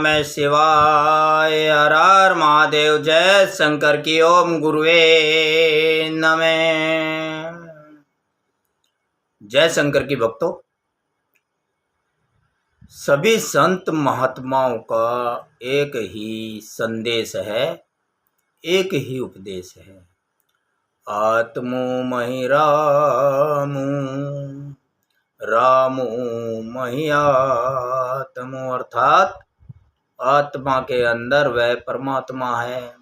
नमः शिवाय। हर हर महादेव। जय शंकर की। ओम गुरुवे नमः। जय शंकर की भक्तों, सभी संत महात्माओं का एक ही संदेश है, एक ही उपदेश है। आत्मो महि रामो, रामो महि आत्मो, अर्थात आत्मा के अंदर वह परमात्मा है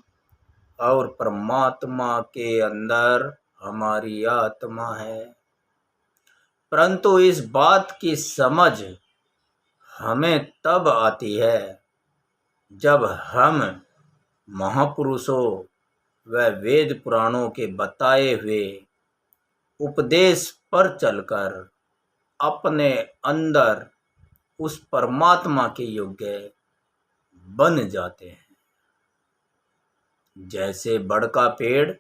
और परमात्मा के अंदर हमारी आत्मा है। परंतु इस बात की समझ हमें तब आती है जब हम महापुरुषों व वेद पुराणों के बताए हुए उपदेश पर चलकर अपने अंदर उस परमात्मा के योग्य बन जाते हैं। जैसे बड़ का पेड़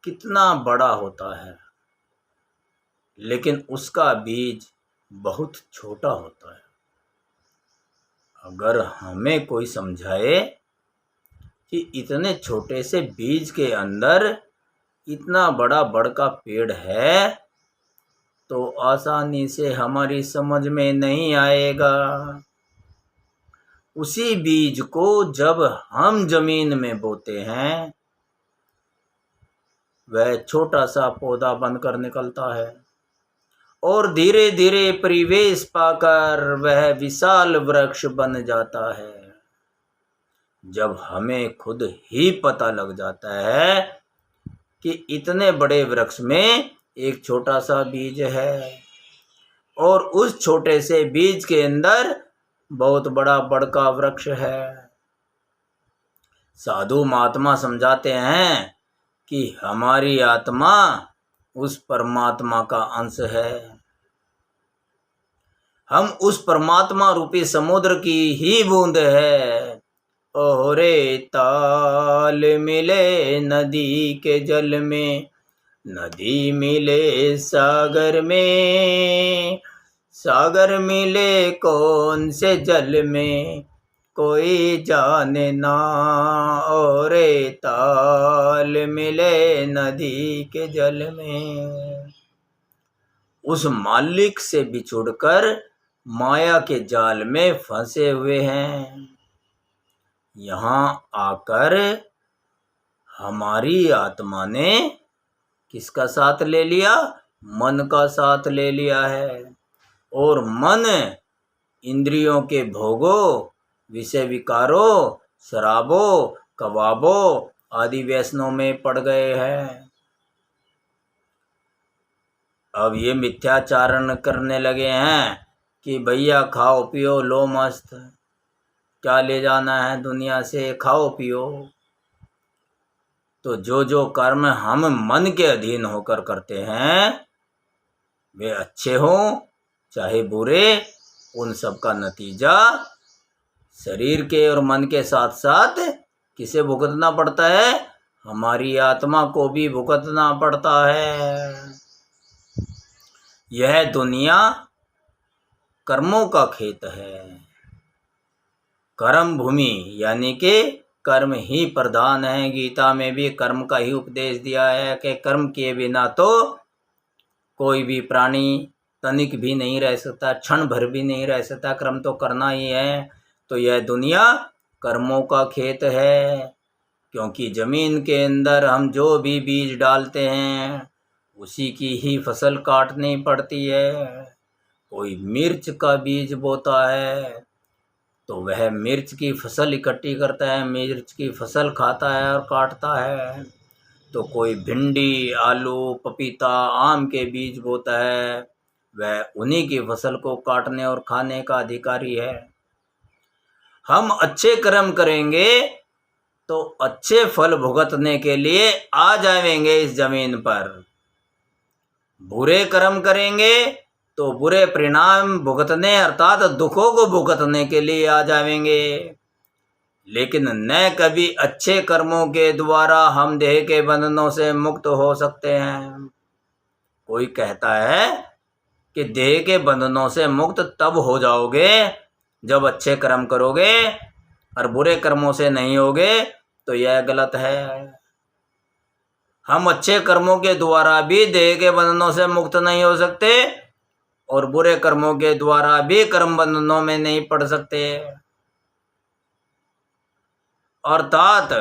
कितना बड़ा होता है, लेकिन उसका बीज बहुत छोटा होता है। अगर हमें कोई समझाए कि इतने छोटे से बीज के अंदर इतना बड़ा बड़ का पेड़ है, तो आसानी से हमारी समझ में नहीं आएगा। उसी बीज को जब हम जमीन में बोते हैं, वह छोटा सा पौधा बनकर निकलता है और धीरे धीरे परिवेश पाकर वह विशाल वृक्ष बन जाता है। जब हमें खुद ही पता लग जाता है कि इतने बड़े वृक्ष में एक छोटा सा बीज है और उस छोटे से बीज के अंदर बहुत बड़ा बड़का वृक्ष है। साधु महात्मा समझाते हैं कि हमारी आत्मा उस परमात्मा का अंश है। हम उस परमात्मा रूपी समुद्र की ही बूंद है। ओरे ताल मिले नदी के जल में, नदी मिले सागर में, सागर मिले कौन से जल में, कोई जाने ना। ओरे ताल मिले नदी के जल में। उस मालिक से बिछुड़कर माया के जाल में फंसे हुए हैं। यहाँ आकर हमारी आत्मा ने किसका साथ ले लिया? मन का साथ ले लिया है। और मन इंद्रियों के भोगों, विषय विकारों, शराबों, कबाबों आदि व्यसनों में पड़ गए हैं। अब ये मिथ्याचारण करने लगे हैं कि भैया खाओ पियो लो मस्त, क्या ले जाना है दुनिया से, खाओ पियो। तो जो जो कर्म हम मन के अधीन होकर करते हैं, वे अच्छे हों चाहे बुरे, उन सब का नतीजा शरीर के और मन के साथ साथ किसे भुगतना पड़ता है? हमारी आत्मा को भी भुगतना पड़ता है। यह दुनिया कर्मों का खेत है। कर्म भूमि यानी कि कर्म ही प्रधान है। गीता में भी कर्म का ही उपदेश दिया है कि कर्म किए बिना तो कोई भी प्राणी तनिक भी नहीं रह सकता, क्षण भर भी नहीं रह सकता। कर्म तो करना ही है। तो यह दुनिया कर्मों का खेत है, क्योंकि जमीन के अंदर हम जो भी बीज डालते हैं उसी की ही फसल काटनी पड़ती है। कोई मिर्च का बीज बोता है तो वह मिर्च की फसल इकट्ठी करता है, मिर्च की फसल खाता है और काटता है। तो कोई भिंडी, आलू, पपीता, आम के बीज बोता है, वह उन्हीं की फसल को काटने और खाने का अधिकारी है। हम अच्छे कर्म करेंगे तो अच्छे फल भुगतने के लिए आ जाएंगे इस जमीन पर। बुरे कर्म करेंगे तो बुरे परिणाम भुगतने अर्थात दुखों को भुगतने के लिए आ जाएंगे। लेकिन न कभी अच्छे कर्मों के द्वारा हम देह के बंधनों से मुक्त हो सकते हैं। कोई कहता है कि देह के बंधनों से मुक्त तब हो जाओगे जब अच्छे कर्म करोगे, और बुरे कर्मों से नहीं होगे तो यह गलत है। हम अच्छे कर्मों के द्वारा भी देह के बंधनों से मुक्त नहीं हो सकते और बुरे कर्मों के द्वारा भी कर्म बंधनों में नहीं पड़ सकते। अर्थात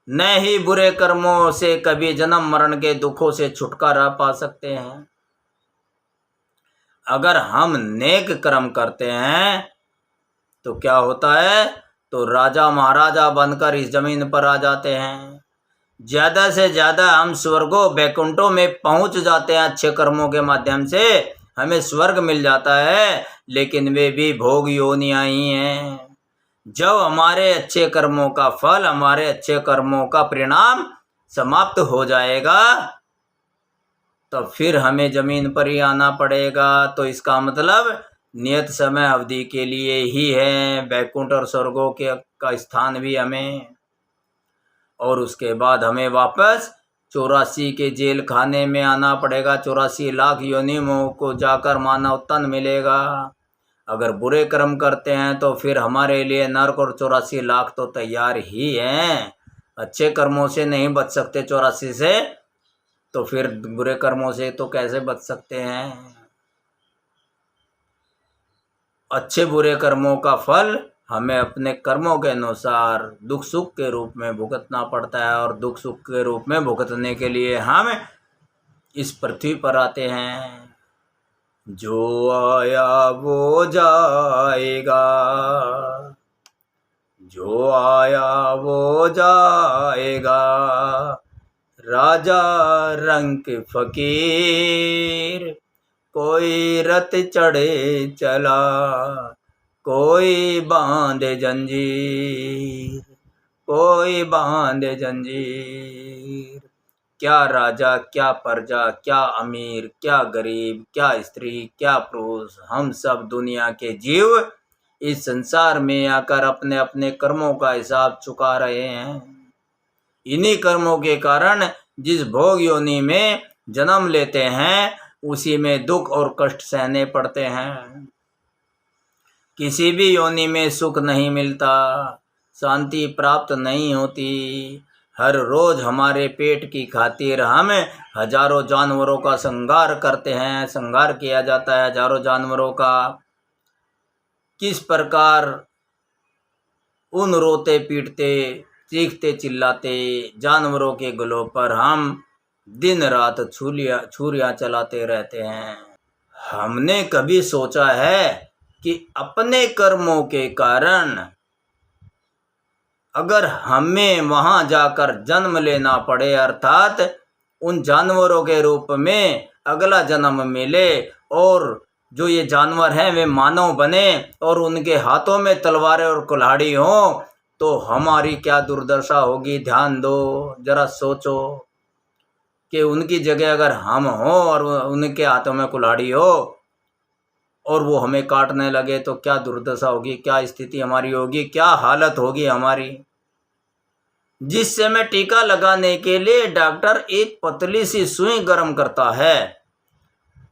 न ही बुरे कर्मों से कभी जन्म मरण के दुखों से छुटकारा पा सकते हैं। अगर हम नेक कर्म करते हैं तो क्या होता है, तो राजा महाराजा बनकर इस जमीन पर आ जाते हैं। ज्यादा से ज्यादा हम स्वर्गों बैकुंठों में पहुंच जाते हैं। अच्छे कर्मों के माध्यम से हमें स्वर्ग मिल जाता है, लेकिन वे भी भोग योनियां ही हैं। जब हमारे अच्छे कर्मों का फल, हमारे अच्छे कर्मों का परिणाम समाप्त हो जाएगा तो फिर हमें जमीन पर ही आना पड़ेगा। तो इसका मतलब नियत समय अवधि के लिए ही है बैकुंठ और स्वर्गों के का स्थान भी हमें, और उसके बाद हमें वापस 84 के जेल खाने में आना पड़ेगा। 84 लाख योनियों को जाकर मानव तन मिलेगा। अगर बुरे कर्म करते हैं तो फिर हमारे लिए नरक और 84 लाख तो तैयार ही हैं। अच्छे कर्मों से नहीं बच सकते 84 से, तो फिर बुरे कर्मों से तो कैसे बच सकते हैं। अच्छे बुरे कर्मों का फल हमें अपने कर्मों के अनुसार दुख सुख के रूप में भुगतना पड़ता है, और दुख सुख के रूप में भुगतने के लिए हम इस पृथ्वी पर आते हैं। जो आया वो जाएगा, जो आया वो जाएगा, राजा रंक फकीर। कोई रत चढ़े चला, कोई बांधे जंजीर, कोई बांधे जंजीर। क्या राजा, क्या प्रजा, क्या अमीर, क्या गरीब, क्या स्त्री, क्या पुरुष, हम सब दुनिया के जीव इस संसार में आकर अपने अपने कर्मों का हिसाब चुका रहे हैं। इन्हीं कर्मों के कारण जिस भोग योनि में जन्म लेते हैं उसी में दुख और कष्ट सहने पड़ते हैं। किसी भी योनि में सुख नहीं मिलता, शांति प्राप्त नहीं होती। हर रोज हमारे पेट की खातिर हम हजारों जानवरों का संहार करते हैं, संहार किया जाता है हजारों जानवरों का। किस प्रकार उन रोते पीटते चीखते चिल्लाते जानवरों के गलों पर हम दिन रात छुरियां चलाते रहते हैं। हमने कभी सोचा है कि अपने कर्मों के कारण अगर हमें वहां जाकर जन्म लेना पड़े, अर्थात उन जानवरों के रूप में अगला जन्म मिले, और जो ये जानवर हैं वे मानव बने और उनके हाथों में तलवारें और कुल्हाड़ी हों, तो हमारी क्या दुर्दशा होगी। ध्यान दो, जरा सोचो कि उनकी जगह अगर हम हों और उनके हाथों में कुल्हाड़ी हो और वो हमें काटने लगे तो क्या दुर्दशा होगी, क्या स्थिति हमारी होगी, क्या हालत होगी हमारी। जिस समय टीका लगाने के लिए डॉक्टर एक पतली सी सुई गर्म करता है,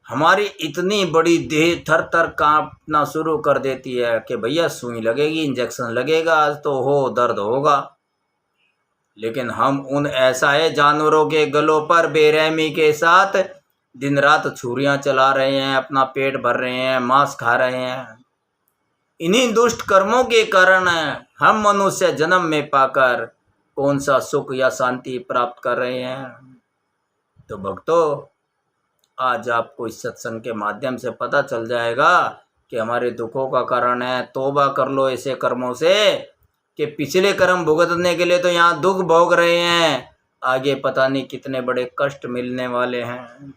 हमारी इतनी बड़ी देह थर थर कांपना शुरू कर देती है कि भैया सुई लगेगी, इंजेक्शन लगेगा, आज तो हो दर्द होगा। लेकिन हम उन ऐसा जानवरों के गलों पर बेरहमी के साथ दिन रात छुरियां चला रहे हैं, अपना पेट भर रहे हैं, मांस खा रहे हैं। इन्हीं दुष्ट कर्मों के कारण हम मनुष्य जन्म में पाकर कौन सा सुख या शांति प्राप्त कर रहे हैं। तो भक्तों, आज आपको इस सत्संग के माध्यम से पता चल जाएगा कि हमारे दुखों का कारण है। तौबा कर लो ऐसे कर्मों से कि पिछले कर्म भुगतने के लिए तो यहाँ दुख भोग रहे हैं, आगे पता नहीं कितने बड़े कष्ट मिलने वाले हैं।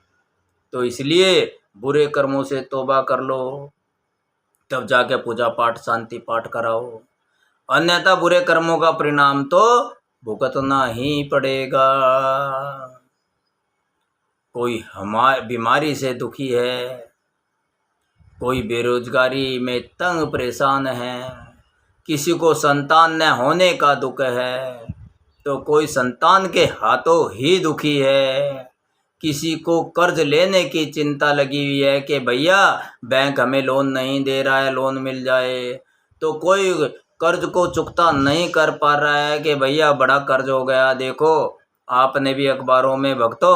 तो इसलिए बुरे कर्मों से तौबा कर लो, तब जाके पूजा पाठ शांति पाठ कराओ, अन्यथा बुरे कर्मों का परिणाम तो भुगतना ही पड़ेगा। कोई बीमारी से दुखी है, कोई बेरोजगारी में तंग परेशान है, किसी को संतान न होने का दुख है, तो कोई संतान के हाथों ही दुखी है, किसी को कर्ज लेने की चिंता लगी हुई है कि भैया बैंक हमें लोन नहीं दे रहा है, लोन मिल जाए, तो कोई कर्ज को चुकता नहीं कर पा रहा है कि भैया बड़ा कर्ज हो गया। देखो आपने भी अखबारों में भक्तों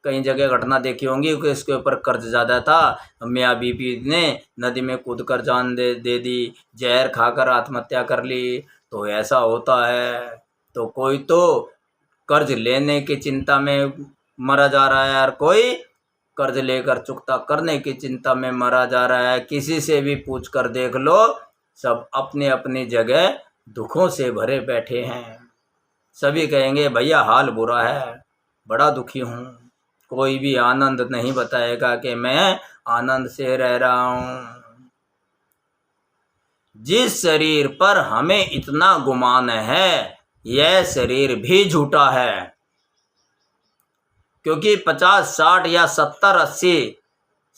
कई जगह घटना देखी होंगी कि इसके ऊपर कर्ज ज़्यादा था, मियाँ बीबी ने नदी में कूद कर जान दे दी, जहर खाकर आत्महत्या कर ली। तो ऐसा होता है। तो कोई तो कर्ज लेने की चिंता में मरा जा रहा है और कोई कर्ज लेकर चुकता करने की चिंता में मरा जा रहा है। किसी से भी पूछ कर देख लो, सब अपनी अपनी जगह दुखों से भरे बैठे हैं। सभी कहेंगे भैया हाल बुरा है, बड़ा दुखी हूँ। कोई भी आनंद नहीं बताएगा कि मैं आनंद से रह रहा हूँ। जिस शरीर पर हमें इतना गुमान है, यह शरीर भी झूठा है। क्योंकि 50, 60 या 70, 80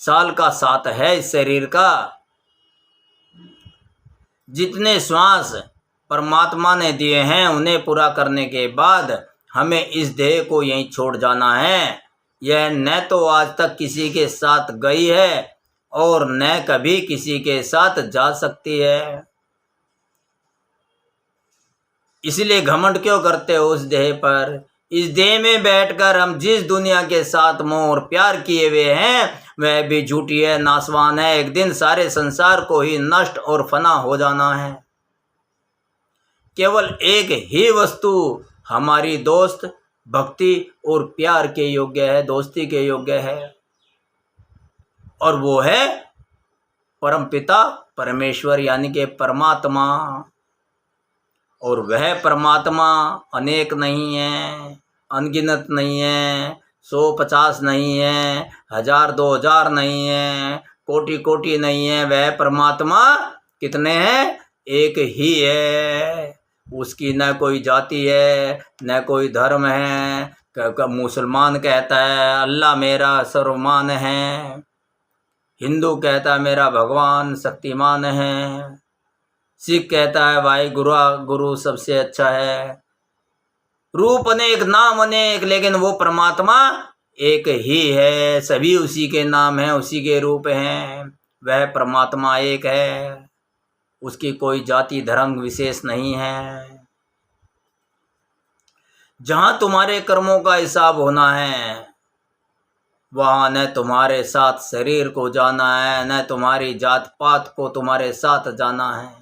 साल का साथ है इस शरीर का। जितने श्वास परमात्मा ने दिए हैं उन्हें पूरा करने के बाद हमें इस देह को यहीं छोड़ जाना है। यह न तो आज तक किसी के साथ गई है और न कभी किसी के साथ जा सकती है। इसलिए घमंड क्यों करते हो उस देह पर? इस देह में बैठकर हम जिस दुनिया के साथ मोह और प्यार किए हुए हैं वह भी झूठी है, नासवान है। एक दिन सारे संसार को ही नष्ट और फना हो जाना है। केवल एक ही वस्तु हमारी दोस्त, भक्ति और प्यार के योग्य है, दोस्ती के योग्य है, और वो है परमपिता परमेश्वर यानी कि परमात्मा। और वह परमात्मा अनेक नहीं है, अनगिनत नहीं है, 150 नहीं है, 1000 2000 नहीं है, कोटि कोटि नहीं है। वह परमात्मा कितने हैं? एक ही है। उसकी न कोई जाति है, न कोई धर्म है। मुसलमान कहता है अल्लाह मेरा सर्वमान है, हिंदू कहता है मेरा भगवान शक्तिमान है, सिख कहता है भाई गुरु सबसे अच्छा है। रूप अनेक, नाम अनेक, लेकिन वो परमात्मा एक ही है। सभी उसी के नाम हैं, उसी के रूप हैं। वह परमात्मा एक है, उसकी कोई जाति धर्म विशेष नहीं है। जहाँ तुम्हारे कर्मों का हिसाब होना है वहाँ न तुम्हारे साथ शरीर को जाना है, न तुम्हारी जात पात को तुम्हारे साथ जाना है।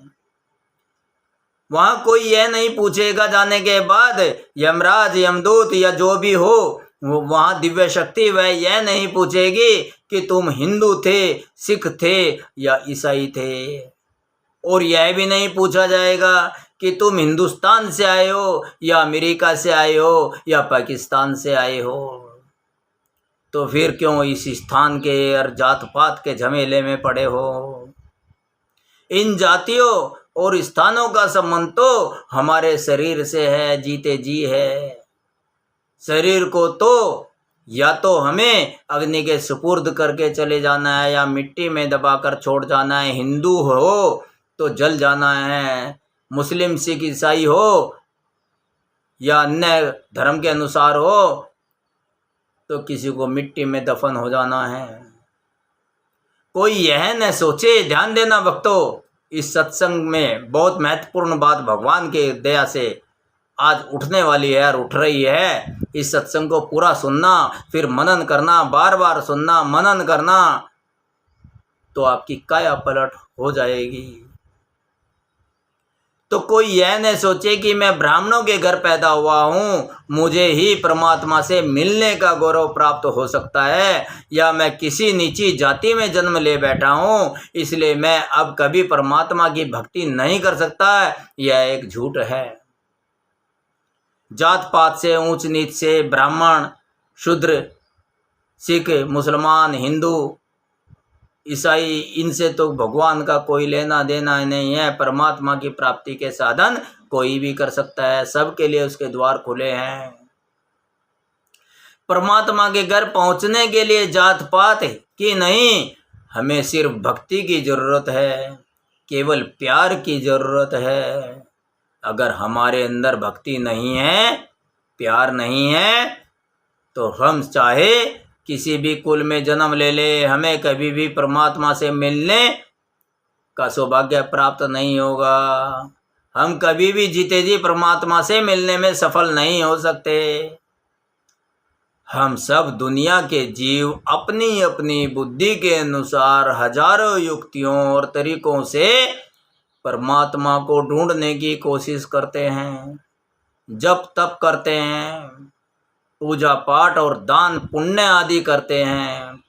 वहाँ कोई यह नहीं पूछेगा जाने के बाद, यमराज यमदूत या जो भी हो वहाँ दिव्य शक्ति वह यह नहीं पूछेगी कि तुम हिंदू थे, सिख थे या ईसाई थे। और यह भी नहीं पूछा जाएगा कि तुम हिंदुस्तान से आए हो या अमेरिका से आए हो या पाकिस्तान से आए हो। तो फिर क्यों इस स्थान के और जात पात के झमेले में पड़े हो? इन जातियों और स्थानों का संबंध तो हमारे शरीर से है, जीते जी है। शरीर को तो या तो हमें अग्नि के सुपुर्द करके चले जाना है या मिट्टी में दबाकर छोड़ जाना है। हिंदू हो तो जल जाना है, मुस्लिम सिख ईसाई हो या अन्य धर्म के अनुसार हो तो किसी को मिट्टी में दफन हो जाना है। कोई यह न सोचे, ध्यान देना भक्तों, इस सत्संग में बहुत महत्वपूर्ण बात भगवान के दया से आज उठने वाली है और उठ रही है। इस सत्संग को पूरा सुनना, फिर मनन करना, बार बार सुनना, मनन करना, तो आपकी काया पलट हो जाएगी। तो कोई यह न सोचे कि मैं ब्राह्मणों के घर पैदा हुआ हूँ, मुझे ही परमात्मा से मिलने का गौरव प्राप्त हो सकता है, या मैं किसी नीची जाति में जन्म ले बैठा हूँ इसलिए मैं अब कभी परमात्मा की भक्ति नहीं कर सकता। यह एक झूठ है। जात पात से, ऊंच नीच से, ब्राह्मण, शूद्र, सिख, मुसलमान, हिंदू, ईसाई, इनसे तो भगवान का कोई लेना देना नहीं है। परमात्मा की प्राप्ति के साधन कोई भी कर सकता है, सबके लिए उसके द्वार खुले हैं। परमात्मा के घर पहुंचने के लिए जात पात की नहीं, हमें सिर्फ भक्ति की जरूरत है, केवल प्यार की जरूरत है। अगर हमारे अंदर भक्ति नहीं है, प्यार नहीं है, तो हम चाहे किसी भी कुल में जन्म ले ले, हमें कभी भी परमात्मा से मिलने का सौभाग्य प्राप्त नहीं होगा। हम कभी भी जीते जी परमात्मा से मिलने में सफल नहीं हो सकते। हम सब दुनिया के जीव अपनी अपनी बुद्धि के अनुसार हजारों युक्तियों और तरीकों से परमात्मा को ढूंढने की कोशिश करते हैं, जप तप करते हैं, पूजा पाठ और दान पुण्य आदि करते हैं,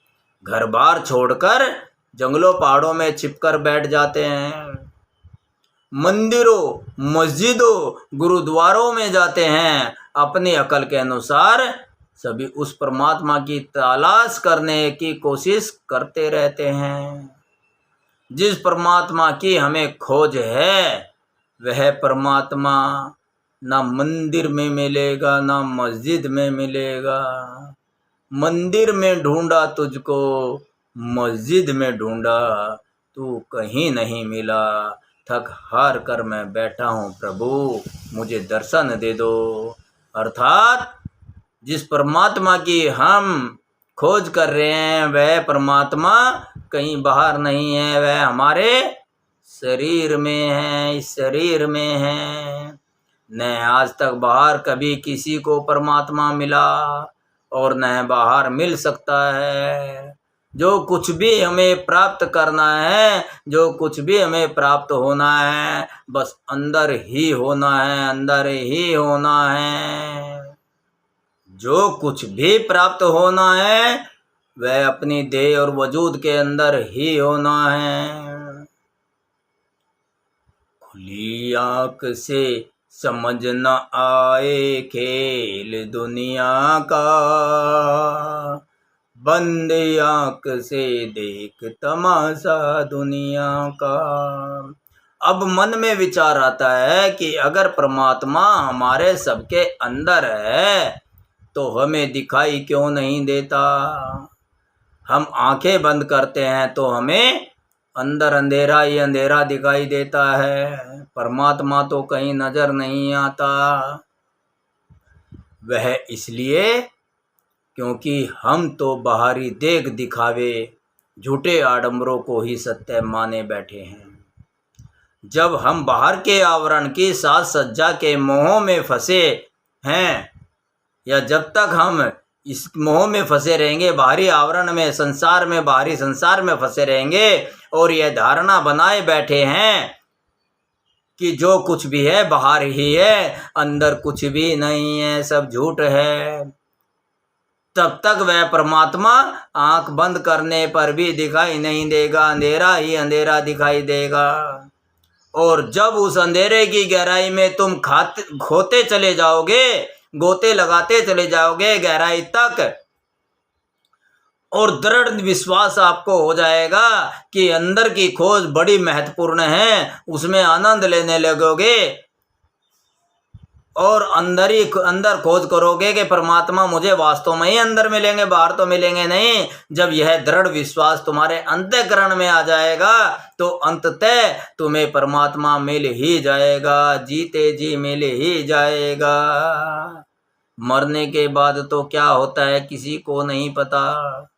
घर बार छोड़कर जंगलों पहाड़ों में छिपकर बैठ जाते हैं, मंदिरों मस्जिदों गुरुद्वारों में जाते हैं, अपनी अकल के अनुसार सभी उस परमात्मा की तलाश करने की कोशिश करते रहते हैं। जिस परमात्मा की हमें खोज है वह परमात्मा ना मंदिर में मिलेगा ना मस्जिद में मिलेगा। मंदिर में ढूंढा तुझको, मस्जिद में ढूंढा तू कहीं नहीं मिला। थक हार कर मैं बैठा हूँ प्रभु, मुझे दर्शन दे दो। अर्थात जिस परमात्मा की हम खोज कर रहे हैं वह परमात्मा कहीं बाहर नहीं है, वह हमारे शरीर में है, इस शरीर में है। न आज तक बाहर कभी किसी को परमात्मा मिला और न बाहर मिल सकता है। जो कुछ भी हमें प्राप्त करना है, जो कुछ भी हमें प्राप्त होना है, बस अंदर ही होना है, अंदर ही होना है। जो कुछ भी प्राप्त होना है वह अपनी देह और वजूद के अंदर ही होना है। खुली आंख से समझ न आए खेल दुनिया का, बंद आंख से देख तमाशा दुनिया का। अब मन में विचार आता है कि अगर परमात्मा हमारे सबके अंदर है तो हमें दिखाई क्यों नहीं देता। हम आंखें बंद करते हैं तो हमें अंदर अंधेरा ही अंधेरा दिखाई देता है, परमात्मा तो कहीं नजर नहीं आता। वह इसलिए क्योंकि हम तो बाहरी देख दिखावे झूठे आडंबरों को ही सत्य माने बैठे हैं। जब हम बाहर के आवरण की साज सज्जा के मोह में फंसे हैं, या जब तक हम इस मोह में फंसे रहेंगे, बाहरी आवरण में, संसार में, बाहरी संसार में फंसे रहेंगे और यह धारणा बनाए बैठे हैं कि जो कुछ भी है बाहर ही है, अंदर कुछ भी नहीं है, सब झूठ है, तब तक वह परमात्मा आंख बंद करने पर भी दिखाई नहीं देगा, अंधेरा ही अंधेरा दिखाई देगा। और जब उस अंधेरे की गहराई में तुम खोते चले जाओगे, गोते लगाते चले जाओगे गहराई तक, और दृढ़ विश्वास आपको हो जाएगा कि अंदर की खोज बड़ी महत्वपूर्ण है, उसमें आनंद लेने लगोगे और अंदर खोज करोगे कि परमात्मा मुझे वास्तव में ही अंदर मिलेंगे, बाहर तो मिलेंगे नहीं। जब यह दृढ़ विश्वास तुम्हारे अंतःकरण में आ जाएगा तो अंततः तुम्हें परमात्मा मिल ही जाएगा, जीते जी मिल ही जाएगा। मरने के बाद तो क्या होता है किसी को नहीं पता।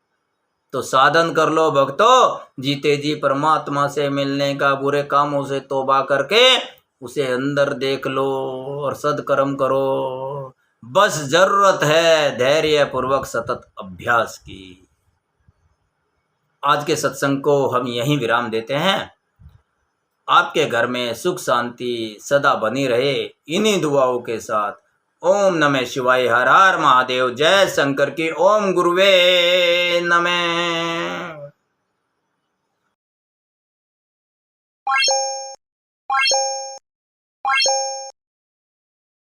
तो साधन कर लो भक्तों, जीते जी परमात्मा से मिलने का, बुरे कामों से तौबा करके उसे अंदर देख लो और सद्कर्म करो। बस जरूरत है धैर्य पूर्वक सतत अभ्यास की। आज के सत्संग को हम यहीं विराम देते हैं। आपके घर में सुख शांति सदा बनी रहे, इन्हीं दुआओं के साथ। ओम नमः शिवाय। हर हर महादेव। जय शंकर की। ओम गुरुवे नमः।